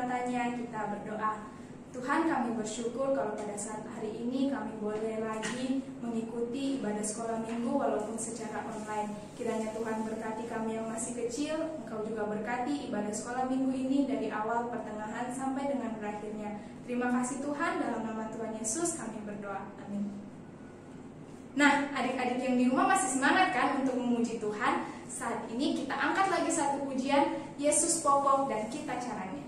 matanya, kita berdoa. Tuhan, kami bersyukur kalau pada saat hari ini kami boleh lagi mengikuti ibadah sekolah minggu walaupun secara online. Kiranya Tuhan berkati kami yang masih kecil, Engkau juga berkati ibadah sekolah minggu ini dari awal, pertengahan, sampai dengan berakhirnya. Terima kasih Tuhan, dalam nama Tuhan Yesus kami berdoa. Amin. Nah, adik-adik yang di rumah masih semangat kan untuk memuji Tuhan? Saat ini kita angkat lagi satu pujian, Yesus Pokok dan Kita Caranya.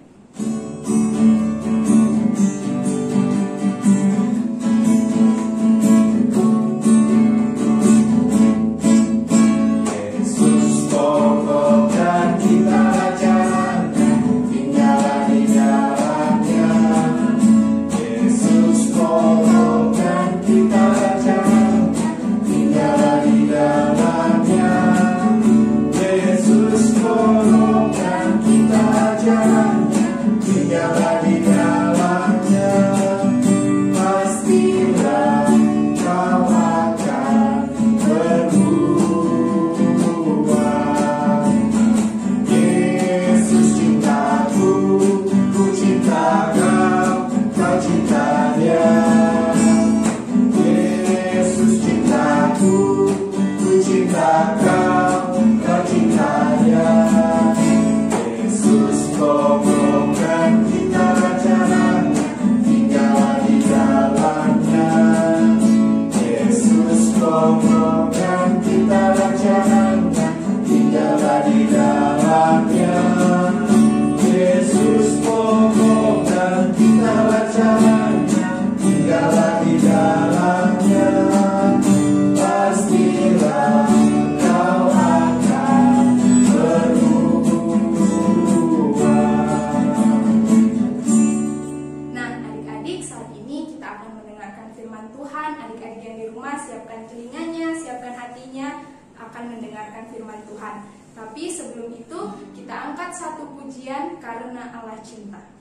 Tapi sebelum itu kita angkat satu pujian Karena Allah Cinta.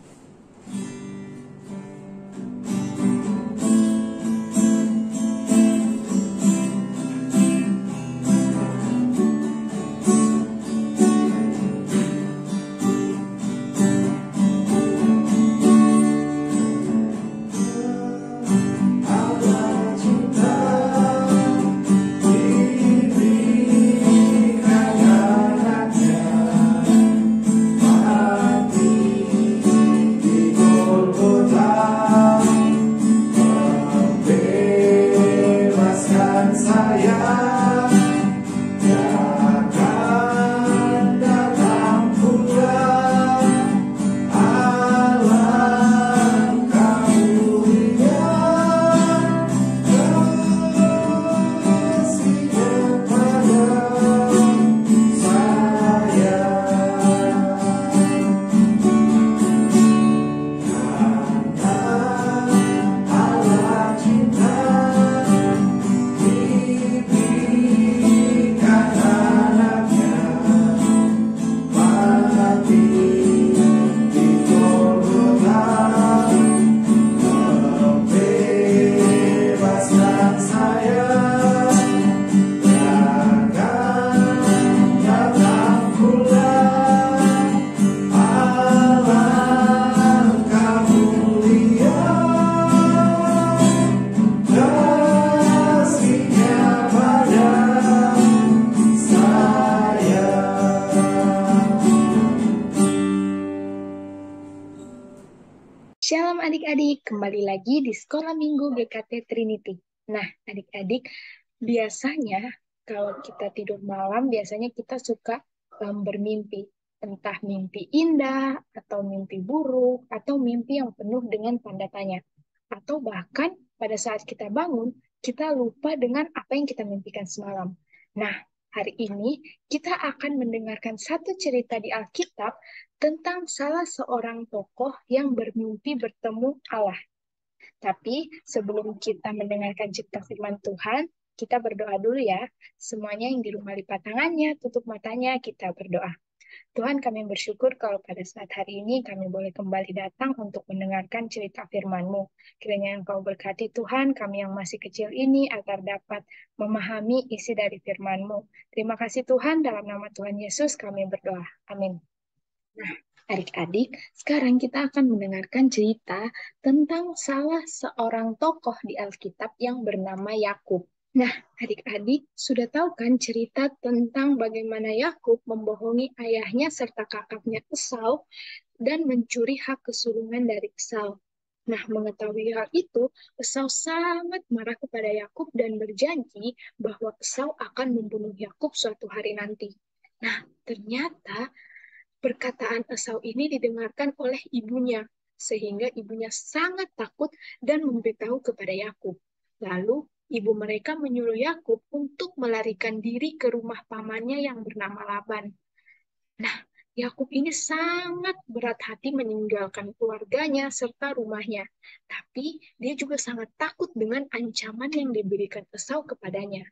Shalom adik-adik, kembali lagi di Sekolah Minggu GKT Trinity. Nah, adik-adik, biasanya kalau kita tidur malam, biasanya kita suka bermimpi. Entah mimpi indah, atau mimpi buruk, atau mimpi yang penuh dengan tanda tanya. Atau bahkan pada saat kita bangun, kita lupa dengan apa yang kita mimpikan semalam. Nah, hari ini kita akan mendengarkan satu cerita di Alkitab tentang salah seorang tokoh yang bermimpi bertemu Allah. Tapi sebelum kita mendengarkan cerita firman Tuhan, kita berdoa dulu ya. Semuanya yang di rumah lipat tangannya, tutup matanya, kita berdoa. Tuhan, kami bersyukur kalau pada saat hari ini kami boleh kembali datang untuk mendengarkan cerita firman-Mu. Kiranya Engkau berkati Tuhan, kami yang masih kecil ini agar dapat memahami isi dari firman-Mu. Terima kasih Tuhan, dalam nama Tuhan Yesus kami berdoa. Amin. Nah, Adik-adik, sekarang kita akan mendengarkan cerita tentang salah seorang tokoh di Alkitab yang bernama Yakub. Nah, adik-adik sudah tahu kan cerita tentang bagaimana Yakub membohongi ayahnya serta kakaknya Esau dan mencuri hak kesulungan dari Esau. Nah, mengetahui hal itu, Esau sangat marah kepada Yakub dan berjanji bahwa Esau akan membunuh Yakub suatu hari nanti. Nah, ternyata perkataan Esau ini didengarkan oleh ibunya, sehingga ibunya sangat takut dan memberitahu kepada Yakub. Lalu, ibu mereka menyuruh Yakub untuk melarikan diri ke rumah pamannya yang bernama Laban. Nah, Yakub ini sangat berat hati meninggalkan keluarganya serta rumahnya. Tapi dia juga sangat takut dengan ancaman yang diberikan Esau kepadanya.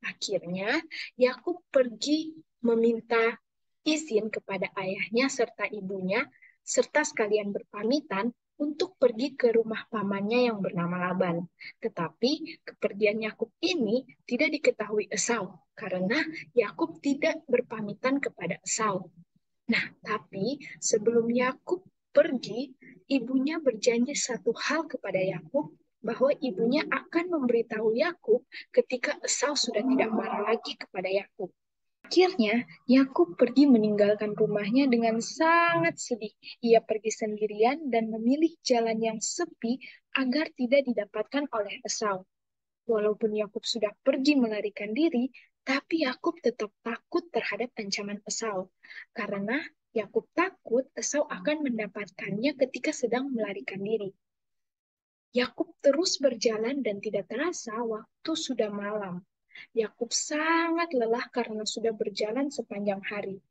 Akhirnya, Yakub pergi meminta izin kepada ayahnya serta ibunya, serta sekalian berpamitan untuk pergi ke rumah pamannya yang bernama Laban. Tetapi kepergian Yakub ini tidak diketahui Esau, karena Yakub tidak berpamitan kepada Esau. Nah, tapi sebelum Yakub pergi, ibunya berjanji satu hal kepada Yakub, bahwa ibunya akan memberitahu Yakub ketika Esau sudah tidak marah lagi kepada Yakub. Akhirnya, Yakub pergi meninggalkan rumahnya dengan sangat sedih. Ia pergi sendirian dan memilih jalan yang sepi agar tidak didapatkan oleh Esau. Walaupun Yakub sudah pergi melarikan diri, tapi Yakub tetap takut terhadap ancaman Esau. Karena Yakub takut Esau akan mendapatkannya ketika sedang melarikan diri. Yakub terus berjalan dan tidak terasa waktu sudah malam. Yakub sangat lelah karena sudah berjalan sepanjang hari.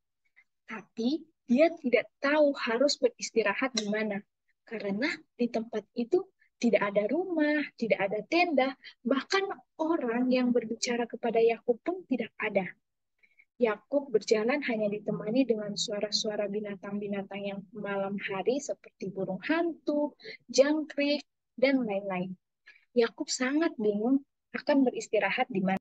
Tapi dia tidak tahu harus beristirahat di mana. Karena di tempat itu tidak ada rumah, tidak ada tenda, bahkan orang yang berbicara kepada Yakub pun tidak ada. Yakub berjalan hanya ditemani dengan suara-suara binatang-binatang yang malam hari seperti burung hantu, jangkrik, dan lain-lain. Yakub sangat bingung akan beristirahat di mana.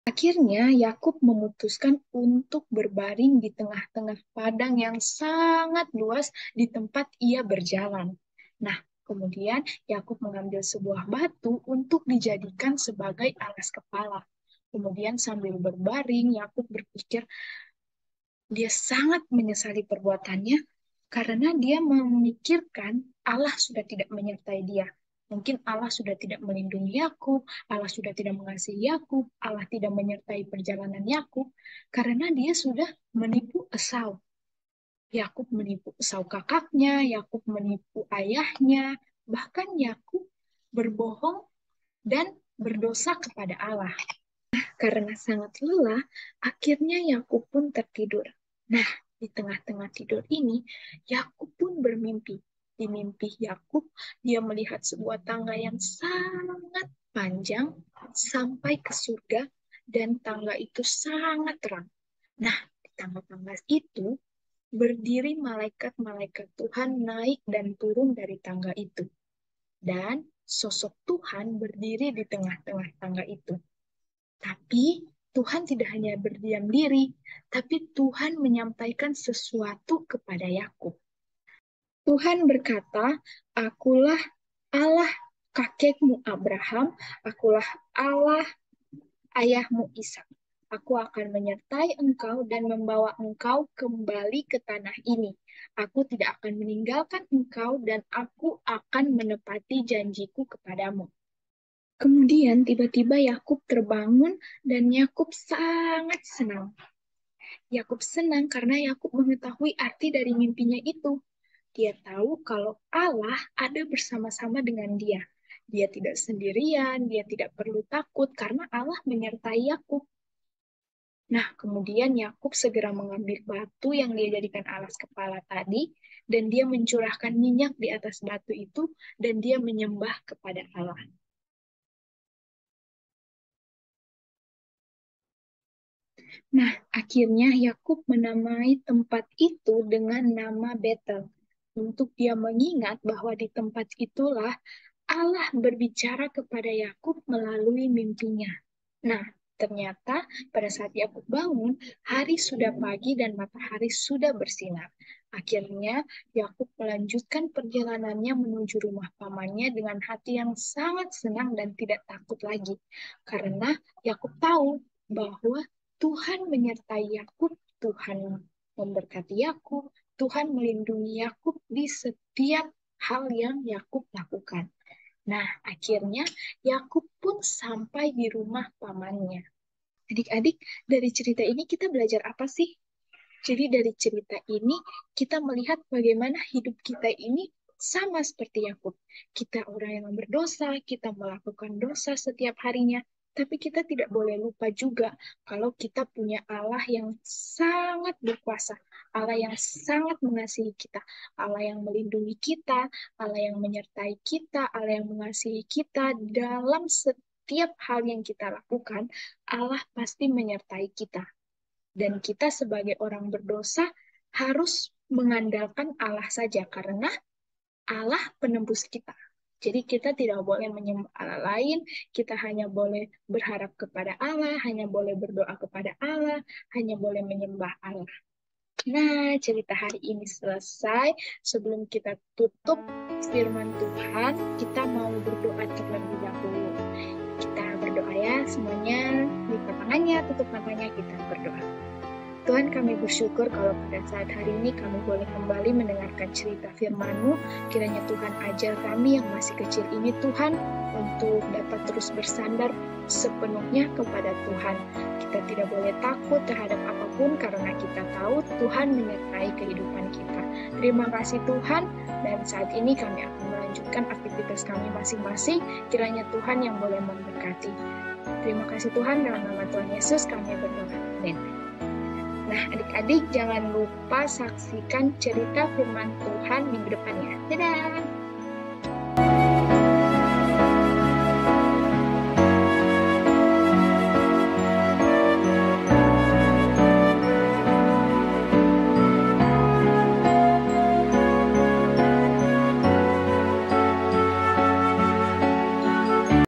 Akhirnya, Yakub memutuskan untuk berbaring di tengah-tengah padang yang sangat luas di tempat ia berjalan. Nah, kemudian Yakub mengambil sebuah batu untuk dijadikan sebagai alas kepala. Kemudian sambil berbaring, Yakub berpikir dia sangat menyesali perbuatannya karena dia memikirkan Allah sudah tidak menyertai dia. Mungkin Allah sudah tidak melindungi Yakub, Allah sudah tidak mengasihi Yakub, Allah tidak menyertai perjalanan Yakub karena dia sudah menipu Esau. Yakub menipu Esau kakaknya, Yakub menipu ayahnya, bahkan Yakub berbohong dan berdosa kepada Allah. Karena sangat lelah, akhirnya Yakub pun tertidur. Nah, di tengah-tengah tidur ini, Yakub pun bermimpi. Di mimpi Yakub, dia melihat sebuah tangga yang sangat panjang sampai ke surga, dan tangga itu sangat terang. Nah, di tangga-tangga itu berdiri malaikat-malaikat Tuhan naik dan turun dari tangga itu. Dan sosok Tuhan berdiri di tengah-tengah tangga itu. Tapi Tuhan tidak hanya berdiam diri, tapi Tuhan menyampaikan sesuatu kepada Yakub. Tuhan berkata, "Akulah Allah kakekmu Abraham, akulah Allah ayahmu Ishak. Aku akan menyertai engkau dan membawa engkau kembali ke tanah ini. Aku tidak akan meninggalkan engkau dan aku akan menepati janjiku kepadamu." Kemudian tiba-tiba Yakub terbangun dan Yakub sangat senang. Yakub senang karena Yakub mengetahui arti dari mimpinya itu. Dia tahu kalau Allah ada bersama-sama dengan dia. Dia tidak sendirian, dia tidak perlu takut karena Allah menyertai Yakub. Nah, kemudian Yakub segera mengambil batu yang dia jadikan alas kepala tadi, dan dia mencurahkan minyak di atas batu itu, dan dia menyembah kepada Allah. Nah, akhirnya Yakub menamai tempat itu dengan nama Betel. Untuk dia mengingat bahwa di tempat itulah Allah berbicara kepada Yakub melalui mimpinya. Nah, ternyata pada saat Yakub bangun, hari sudah pagi dan matahari sudah bersinar. Akhirnya, Yakub melanjutkan perjalanannya menuju rumah pamannya dengan hati yang sangat senang dan tidak takut lagi. Karena Yakub tahu bahwa Tuhan menyertai Yakub, Tuhan memberkati Yakub, Tuhan melindungi Yakub di setiap hal yang Yakub lakukan. Nah, akhirnya Yakub pun sampai di rumah pamannya. Adik-adik, dari cerita ini kita belajar apa sih? Jadi dari cerita ini kita melihat bagaimana hidup kita ini sama seperti Yakub. Kita orang yang berdosa, kita melakukan dosa setiap harinya, tapi kita tidak boleh lupa juga kalau kita punya Allah yang sangat berkuasa, Allah yang sangat mengasihi kita, Allah yang melindungi kita, Allah yang menyertai kita, Allah yang mengasihi kita dalam setiap hal yang kita lakukan, Allah pasti menyertai kita. Dan kita sebagai orang berdosa harus mengandalkan Allah saja karena Allah penembus kita. Jadi kita tidak boleh menyembah Allah lain, kita hanya boleh berharap kepada Allah, hanya boleh berdoa kepada Allah, hanya boleh menyembah Allah. Nah, cerita hari ini selesai. Sebelum kita tutup firman Tuhan, kita mau berdoa terlebih dahulu. Kita berdoa ya, semuanya lipat tangannya, tutup matanya, kita berdoa. Tuhan, kami bersyukur kalau pada saat hari ini kami boleh kembali mendengarkan cerita firman-Mu. Kiranya Tuhan ajar kami yang masih kecil ini, Tuhan, untuk dapat terus bersandar sepenuhnya kepada Tuhan. Kita tidak boleh takut terhadap apapun karena kita tahu Tuhan menyertai kehidupan kita. Terima kasih Tuhan, dan saat ini kami akan melanjutkan aktivitas kami masing-masing. Kiranya Tuhan yang boleh memberkati. Terima kasih Tuhan, dalam nama Tuhan Yesus kami berdoa. Amin. Nah, adik-adik jangan lupa saksikan cerita firman Tuhan minggu depannya. Dadah!